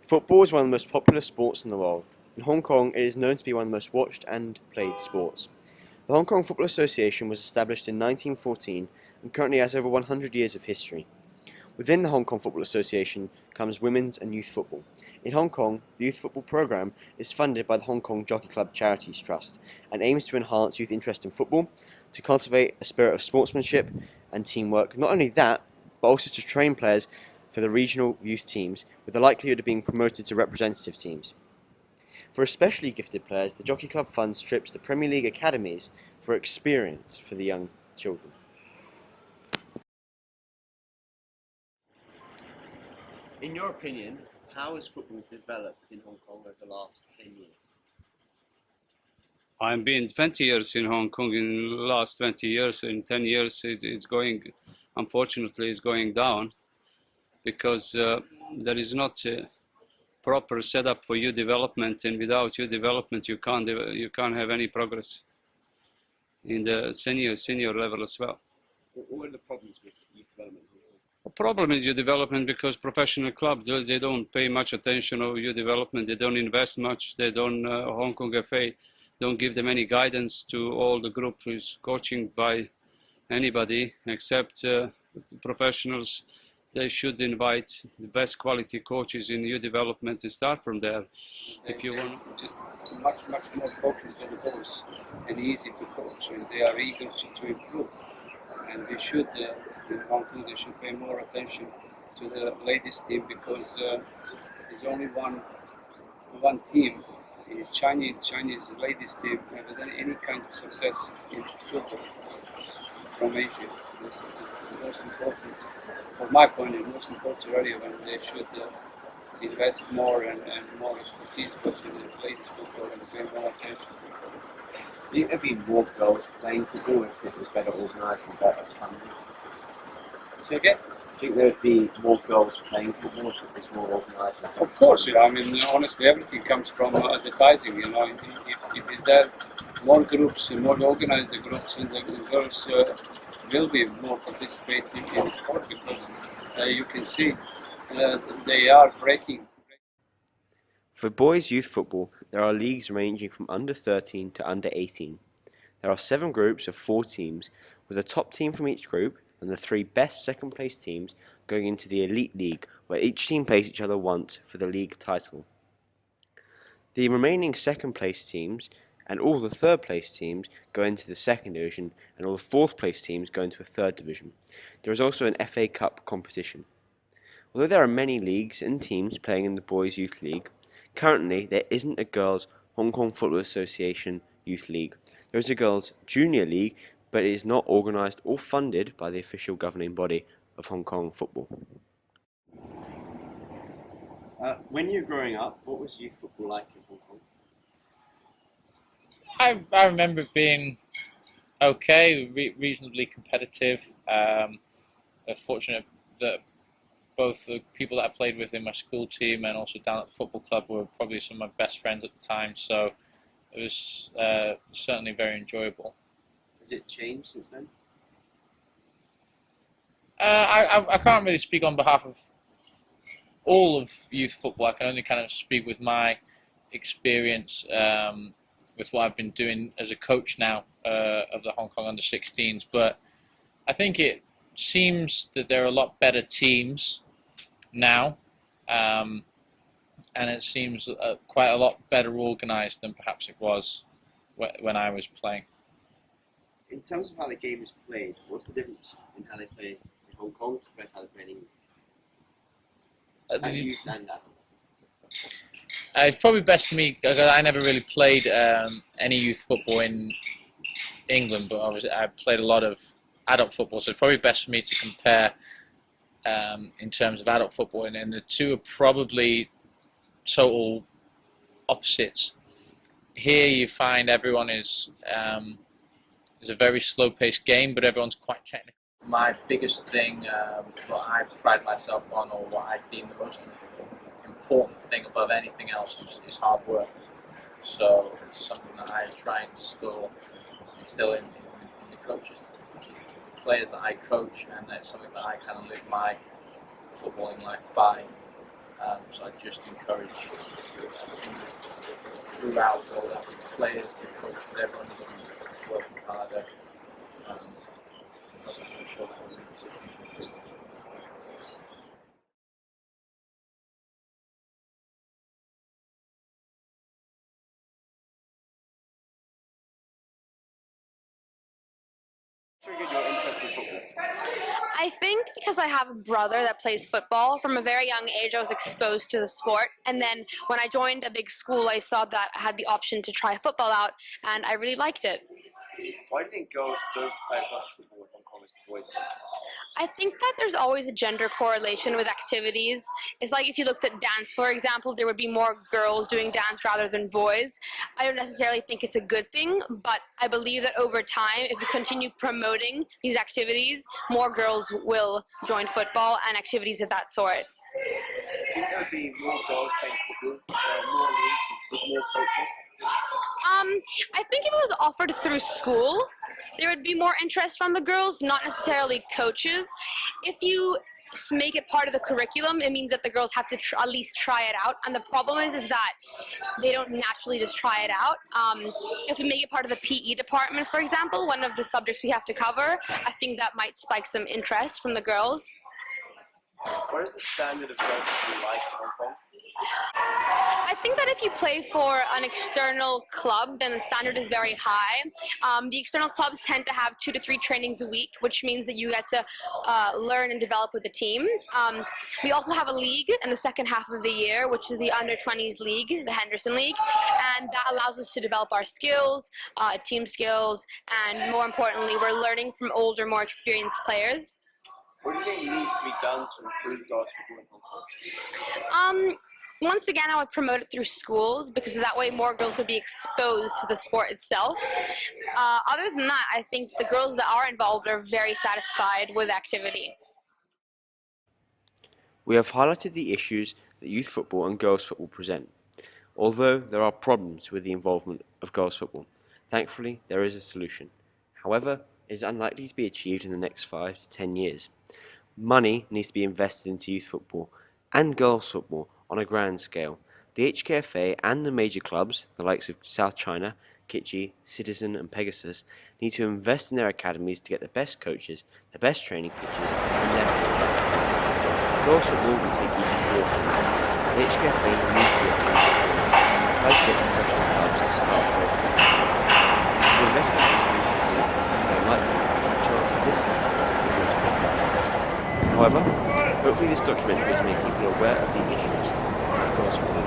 Football is one of the most popular sports in the world. In Hong Kong, it is known to be one of the most watched and played sports. The Hong Kong Football Association was established in 1914 and currently has over 100 years of history. Within the Hong Kong Football Association comes women's and youth football. In Hong Kong, the youth football program is funded by the Hong Kong Jockey Club Charities Trust and aims to enhance youth interest in football, to cultivate a spirit of sportsmanship and teamwork. Not only that, but also to train players for the regional youth teams with the likelihood of being promoted to representative teams. For especially gifted players, the Jockey Club funds trips to Premier League academies for experience for the young children. In your opinion, how has football developed in Hong Kong over the last 10 years? I've been 20 years in Hong Kong. In the last 20 years, in 10 years, it's going, unfortunately, it's going down because there is not a proper setup for youth development, and without youth development, you can't have any progress in the senior level as well. What are the problems with youth development? The problem is youth development because professional clubs, they don't pay much attention to youth development. They don't invest much. They don't, Hong Kong FA don't give them any guidance to all the group who's coaching by anybody except the professionals. They should invite the best quality coaches in youth development and start from there. If you want, just much more focused on the goals and easy to coach, and they are eager to improve. And we should, in Hong Kong, they should pay more attention to the ladies team because there's only one team. The Chinese ladies team has any kind of success in football from Asia. This is the most important, from my point of view, most important area when they should invest more and more expertise go to the ladies football and pay more attention to it. Do you think there'd be more girls playing football if it was better organised and better funded? So again? Do you think there'd be more girls playing football if it was more organised? Of course, you know, I mean, honestly, everything comes from advertising, you know. If is there more groups, more organized groups, and the girls will be more participating in the sport because you can see they are breaking. For boys youth football, there are leagues ranging from under 13 to under 18. There are 7 groups of 4 teams, with a top team from each group and the 3 best second place teams going into the Elite League, where each team plays each other once for the league title. The remaining second place teams and all the third place teams go into the second division, and all the fourth place teams go into a third division. There is also an FA Cup competition. Although there are many leagues and teams playing in the Boys Youth League, currently there isn't a Girls Hong Kong Football Association Youth League. There is a Girls Junior League, but it is not organised or funded by the official governing body of Hong Kong football. When you were growing up, what was youth football like in Hong Kong? I remember it being okay, reasonably competitive. Fortunate that both the people that I played with in my school team and also down at the football club were probably some of my best friends at the time, so it was certainly very enjoyable. Has it changed since then? I can't really speak on behalf of all of youth football. I can only kind of speak with my experience with what I've been doing as a coach now of the Hong Kong under-16s. But I think it seems that there are a lot better teams now, and it seems quite a lot better organised than perhaps it was when I was playing. In terms of how the game is played, what's the difference in how they play in Hong Kong compared to how they play in England? Youth and adult. It's probably best for me because I never really played any youth football in England, but obviously I played a lot of adult football, so it's probably best for me to compare in terms of adult football, and the two are probably total opposites. Here you find everyone is a very slow-paced game, but everyone's quite technical. My biggest thing, what I pride myself on, or what I deem the most important thing above anything else, is hard work. So it's something that I try and instill in the coaches, the players that I coach, and it's something that I kind of live my footballing life by. So I just encourage throughout all that, the players, the coaches, everyone needs to be working harder. I'm sure that will lead to future improvement. Triggered your interest in football? I think because I have a brother that plays football, from a very young age I was exposed to the sport, and then when I joined a big school I saw that I had the option to try football out, and I really liked it. Why do you think girls don't play as much football in Hong Kong as the boys do? I think that there's always a gender correlation with activities. It's like if you looked at dance, for example, there would be more girls doing dance rather than boys. I don't necessarily think it's a good thing, but I believe that over time, if we continue promoting these activities, more girls will join football and activities of that sort. Do you think there would be more girls playing football, more leagues with more coaches? I think if it was offered through school, there would be more interest from the girls, not necessarily coaches. If you make it part of the curriculum, it means that the girls have to at least try it out. And the problem is that they don't naturally just try it out. If we make it part of the PE department, for example, one of the subjects we have to cover, I think that might spike some interest from the girls. What is the standard of girls football like in Hong Kong? I think that if you play for an external club, then the standard is very high. The external clubs tend to have 2 to 3 trainings a week, which means that you get to learn and develop with the team. We also have a league in the second half of the year, which is the under-20s league, the Henderson League, and that allows us to develop our skills, team skills, and more importantly, we're learning from older, more experienced players. What do you think needs to be done to improve girls football in Hong Kong? Once again, I would promote it through schools because that way more girls would be exposed to the sport itself. Other than that, I think the girls that are involved are very satisfied with activity. We have highlighted the issues that youth football and girls football present. Although there are problems with the involvement of girls football, thankfully there is a solution. However, it is unlikely to be achieved in the next 5 to 10 years. Money needs to be invested into youth football and girls football on a grand scale. The HKFA and the major clubs, the likes of South China, Kitchee, Citizen and Pegasus, need to invest in their academies to get the best coaches, the best training pitches and therefore the best players. Girls football will take even more from them. The HKFA needs to get around and try to get professional clubs to start both. If the investment in youth football is unlikely, the majority of this will go to big clubs. However, hopefully this documentary has made people aware of the issues of girls football